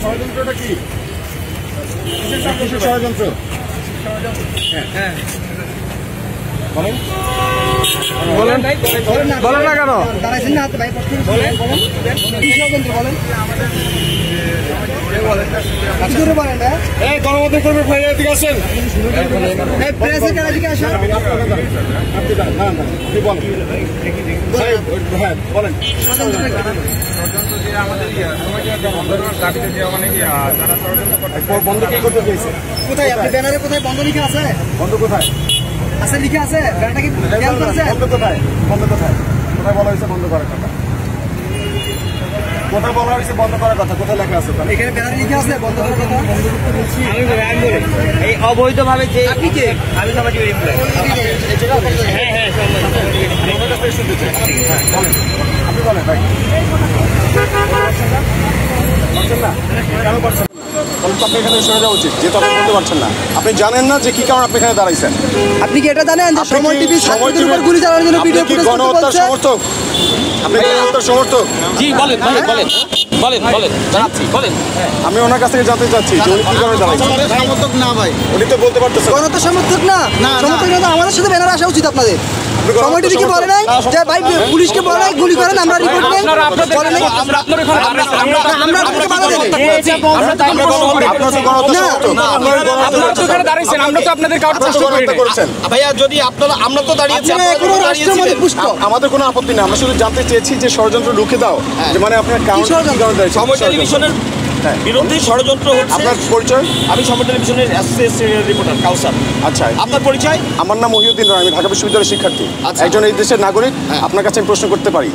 ষড়যন্ত্রটা কি? ষড়যন্ত্র হ্যাঁ বলেন বলেন বলেন না কেন দাঁড়াইছেন না হাতে ভাই বলেন কি ষড়যন্ত্র বলেন গণমাধ্যম কর্মী ভাই এদিকে আসেন প্রেসের কাছে এদিকে আসেন আপনি বলেন হ্যাঁ বলেন বন্ধ কি করতে চেয়েছে কোথায় আপনি ব্যানারে কোথায় বন্ধ লিখে আছে বন্ধ কোথায় আছে লিখে আছে ব্যানারটা কি বন্ধ কোথায় বন্ধ কোথায় কোথায় বলা হয়েছে বন্ধ করার কথা কোথায় বলা হয়েছে বন্ধ করার কথা কোথায় লেখা আছে এখানে ব্যানারে লিখে আছে বন্ধ করার কথা আমি এই অবৈধভাবে যে আপনি কে আমি সমাজে হ্যাঁ হ্যাঁ আপনি বলেন ভাই আপনি জানেন না যে কি কারণ আপনি এখানে দাঁড়াইছেন আপনি কি এটা জানেন যে সময় টিভি ছাত্রদের উপর গুলি চালানোর জন্য ভিডিও গণহত্যার সমর্থক আপনি গণহত্যার সমর্থক জি বলেন বলেন বলেন বলেন জানাচ্ছি বলেন আমি ওনার কাছ থেকে জানতে চাচ্ছি যে উনি কি কারণে দাঁড়াইছেন সমর্থক না ভাই উনি তো বলতে পারতেছেন গণহত্যার সমর্থক না সমর্থক না আমাদের সাথে ব্যানার আসা উচিত আপনাদের সময় টিভি কি বলে নাই যে ভাই পুলিশকে বলে নাই গুলি করেন আমরা রিপোর্ট দেন বলে নাই আমরা আপনাকে বাধা দেব আপনারা তো এখানে দাঁড়িয়েছেন আমরা তো আপনাদের কাউকে প্রশ্ন করেছেন ভাইয়া যদি আপনারা আমরা তো দাঁড়িয়েছি আমাদের কোনো আপত্তি নেই আমরা শুধু জানতে চেয়েছি যে ষড়যন্ত্র রুখে দাও যে মানে আপনার কারণ সময় টেলিভিশনের বিরুদ্ধে ষড়যন্ত্র হচ্ছে আপনার পরিচয় আমি সময় টেলিভিশনের অ্যাসোসিয়েট রিপোর্টার কাউসার আচ্ছা আপনার পরিচয় আমার নাম মহিউদ্দিন রায় আমি ঢাকা বিশ্ববিদ্যালয়ের শিক্ষার্থী একজন এই দেশের নাগরিক আপনার কাছে আমি প্রশ্ন করতে পারি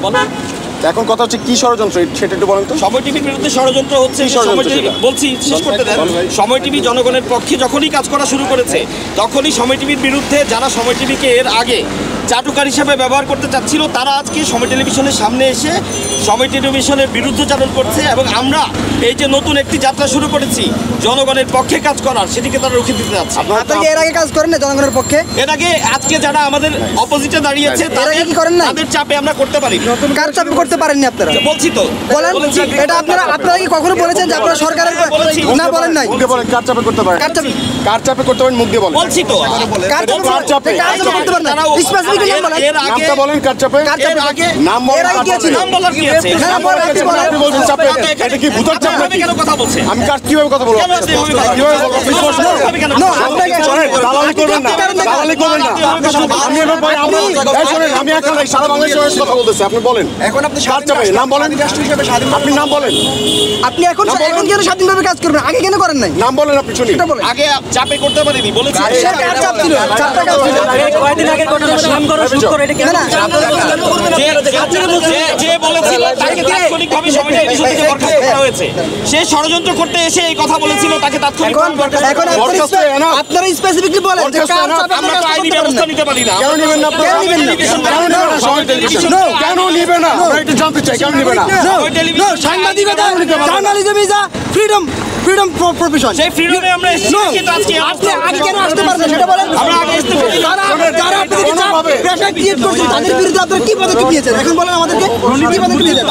এখন কথা হচ্ছে কি ষড়যন্ত্র সেটা একটু বলেন তো সময় টিভির বিরুদ্ধে ষড়যন্ত্র হচ্ছে বলছি শেষ করতে দেন সময় টিভি জনগণের পক্ষে যখনই কাজ করা শুরু করেছে তখনই সময় টিভির বিরুদ্ধে যারা সময় টিভিকে এর আগে চাটুকার হিসেবে ব্যবহার করতে চাচ্ছিল তারা আজকে সময় টেলিভিশনের সামনে এসে সময় টেলিভিশনের বিরুদ্ধচারণ করছে এবং আমরা এই যে নতুন একটি যাত্রা শুরু করেছি জনগণের পক্ষে কাজ করার সেটিকে তারা রুখে দিতে যাচ্ছে আপনারা এর আগে কাজ করেন না জনগণের পক্ষে এর আগে আজকে যারা আমাদের অপোজিটে দাঁড়িয়েছে তারা কি করেন না তাদের চাপে আমরা করতে পারি নতুন কার চাপে করতে পারেননি আপনারা বলছি তো বলেন এটা আপনারা কি কখনো বলেছেন যে আপনারা সরকারের না বলেন নাই মুখে বলেন কার চাপে করতে পারেন কার চাপে করতে পারেন মুখ দিয়ে বলেন বলছি তো কার চাপে করতে পারেন না স্পেসিফিক নাম বলেন এর আগে নামটা বলেন কার চাপে এর আগে নাম বলেন নাম বলার কি আছে না আপনি বলছেন চাপে এটা কি ভূতের চাপ নাকি কেন কথা বলছেন আমি কার কিভাবে কথা বলবো কিভাবে বলবো না আপনাকে দালালি করবেন না দালালি করবেন না আমি এবার ভাই আমরা শুনেন আমি এখন সারা বাংলাদেশের কথা বলতেছি আপনি বলেন এখন আপনি কার চাপে নাম বলেন রাষ্ট্র হিসেবে স্বাধীন আপনি নাম বলেন আপনি এখন কেন স্বাধীনভাবে কাজ করবেন আগে কেন করেন নাই নাম বলেন আপনি শুনি আগে চাপে করতে পারিনি বলেছি কার চাপ ছিল চাপটা কাজ ছিল কয়েকদিন আগের ঘটনা নাম করো শুট করে এটা কেন যে বলেছিল তাকে তাৎক্ষণিকভাবে সময়টা ইস্যু থেকে বরখাস্ত করা হয়েছে সে ষড়যন্ত্র করতে এসে এই কথা বলেছিল তাকে তাৎক্ষণিক এখন আপনারা স্পেসিফিকলি বলেন যে কার চাপে আমরা তো আইনি ব্যবস্থা নিতে পারি না কেন নেবেন না কেন নেবেন না কেন নেবেন না আমরা একটু জানতে চাই কেন নেবেন না সাংবাদিকতা journalism is a freedom profession সেই ফ্রিডমে আমরা এসেছি কিন্তু আজকে আপনি আগে কেন আসতে পারবেন সেটা বলেন আমরা আগে আসতে পারি যারা আপনাদের চাপ প্রেশার ক্রিয়েট করছে তাদের বিরুদ্ধে আপনারা কি পদক্ষেপ নিয়েছেন এখন বলেন আমাদেরকে কি পদক্ষেপ নিয়েছেন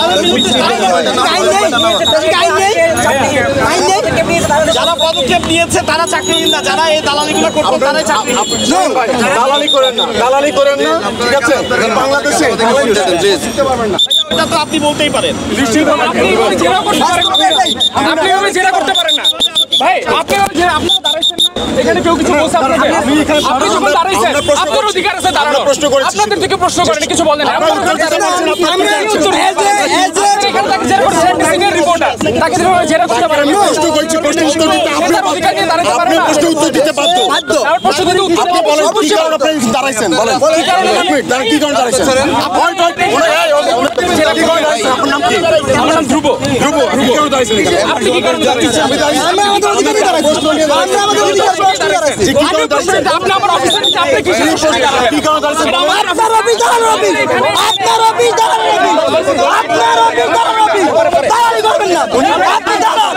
আইন নেই যারা পদক্ষেপ নিয়েছে তারা চাকরিহীন না যারা এই দালালিগুলো করতে তারাই চাকরি দালালি করেন না ঠিক আছে বাংলাদেশে দিতে পারবেন না এটা তো আপনি বলতেই পারেন আপনি জেরা করতে পারেন না ভাই আপনারা দাঁড়াইছেন না এখানে কেউ কিছু বলছে আপনাদের আপনি যখন দাঁড়াইছেন আপনার অধিকার আছে দাঁড়ানো প্রশ্ন করেছি আপনাদের থেকে প্রশ্ন করেন কিছু বলেন আমরা উত্তর এখানে তাকে জেরা করছেন সিনিয়র রিপোর্টার তাকে জেরা করতে পারেন না প্রশ্ন করছি প্রশ্ন উত্তর দিতে আপনি অধিকার নিয়ে দাঁড়াতে পারেন না প্রশ্ন উত্তর দিতে বাধ্য প্রশ্ন দিতে উত্তর আপনি বলেন কি কারণে আপনি দাঁড়াইছেন বলেন কি কারণে দাঁড়াইছেন আপনার নাম কি আমার নাম ধ্রুব কি কারণে দাঁড়াইছেন এখানে আপনি কি কারণে দাঁড়াইছেন আমি আমাদের অধিকার নিয়ে দাঁড়াইছি আমরা আমাদের অধিকার প্রশ্ন দাঁড়াইছি কি কারণে দাঁড়াইছেন আপনি আমার অফিসার হিসেবে আপনি কি কারণে দাঁড়াইছেন আপনার অফিস দাঁড়ানো আপনার অফিস দাঁড়ানো দাঁড়ালি করবেন না আপনি দাঁড়ান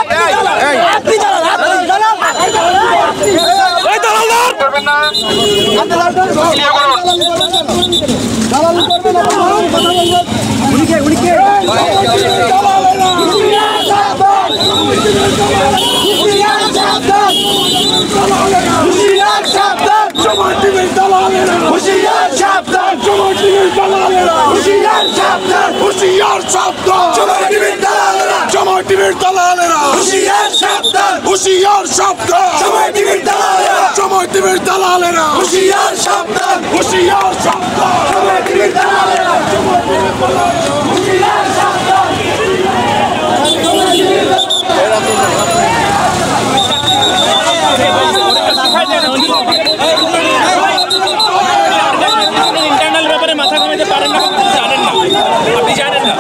আপনি দাঁড়ান করবেন না দালালি করবেন না ইন্টারনাল ব্যাপারে মাথা ঘামাতে পারেন না, জানেন না, আপনি জানেন না।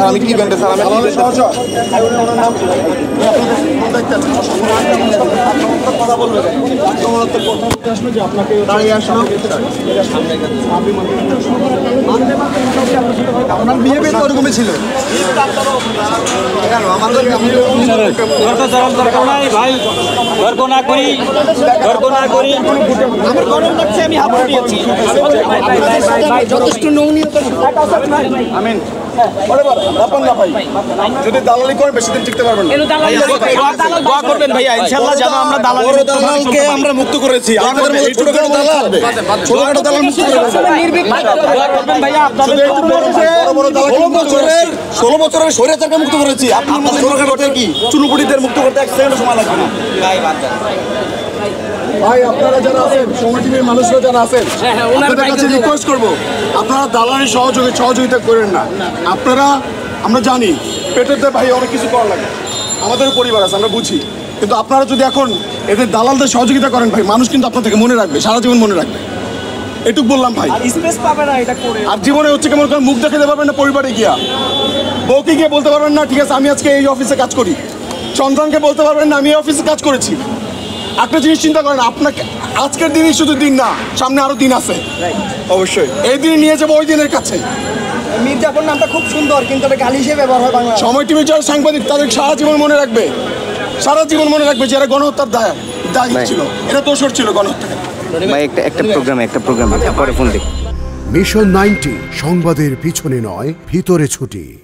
আমি কি ব্যান্ডে স্যার আমি কথা বলবেন যে আপনাকে দাঁড়িয়ে আসলো আপনার বিহেভিয়ার তো ওরকমই ছিল। আমার গরম লাগছে, আমি হাত দিয়েছি। যথেষ্ট নমনীয়তা। আমিন যদি দালালি করেন বেশি দিন টিকতে পারবেন না। দোয়া করবেন ভাইয়া, ইনশাআল্লাহ যেন আমরা দালালকে আমরা মুক্ত করেছি। আপনাদের মতো ছোটখাটো দালাল ছোটখাটো দালাল মুক্ত করেছি। দোয়া করবেন ভাইয়া, আপনাদের বড় দালালকে 16 বছরের স্বৈরাচারকে মুক্ত করেছি। আপনাদের ছোটখাটো কি চুনুপুটিদের মুক্ত করতে 1 সেকেন্ড সময় লাগবে না। ভাই আপনারা যারা আছেন সময় টিভির মানুষরা যারা আছেন আপনাদের কাছে রিকোয়েস্ট করবো আপনারা দালালের সহযোগিতা করেন না। আপনারা আমরা জানি পেটের দিয়ে ভাই অনেক কিছু করা লাগে, আমাদের পরিবার আছে আমরা বুঝি, কিন্তু আপনারা যদি এখন এদের দালালদের সহযোগিতা করেন ভাই মানুষ কিন্তু আপনার থেকে মনে রাখবে, সারা জীবন মনে রাখবে। এটুক বললাম ভাই। স্পেস পাবে না এটা করে। আর জীবনে হচ্ছে কেমন কারণ মুখ দেখাতে পারবেন না পরিবারে গিয়া, বউকে গিয়ে বলতে পারবেন না ঠিক আছে আমি আজকে এই অফিসে কাজ করি, সন্তানকে বলতে পারবেন না আমি এই অফিসে কাজ করেছি। একটা জিনিস চিন্তা করেন আপনাকে আজকের দিনই শুধু দিন না, সামনে আরো দিন আছে অবশ্যই, এই দিন নিয়ে যাবো ওই দিনের কাছে। মির্জাপুর নামটা খুব সুন্দর কিন্তু এটা গালি হিসেবে ব্যবহার হয় বাংলা। সময় টিভির যারা সাংবাদিক তাদের সারা জীবন মনে রাখবে, সারা জীবন মনে রাখবে যে এরা গণহত্যার দায়ী ছিল, এরা দোষর ছিল গণহত্যার। ভাই একটা প্রোগ্রামে পরে ফোন দিই। মিশন 90 সংবাদের পিছনে নয় ভিতরে ছুটি।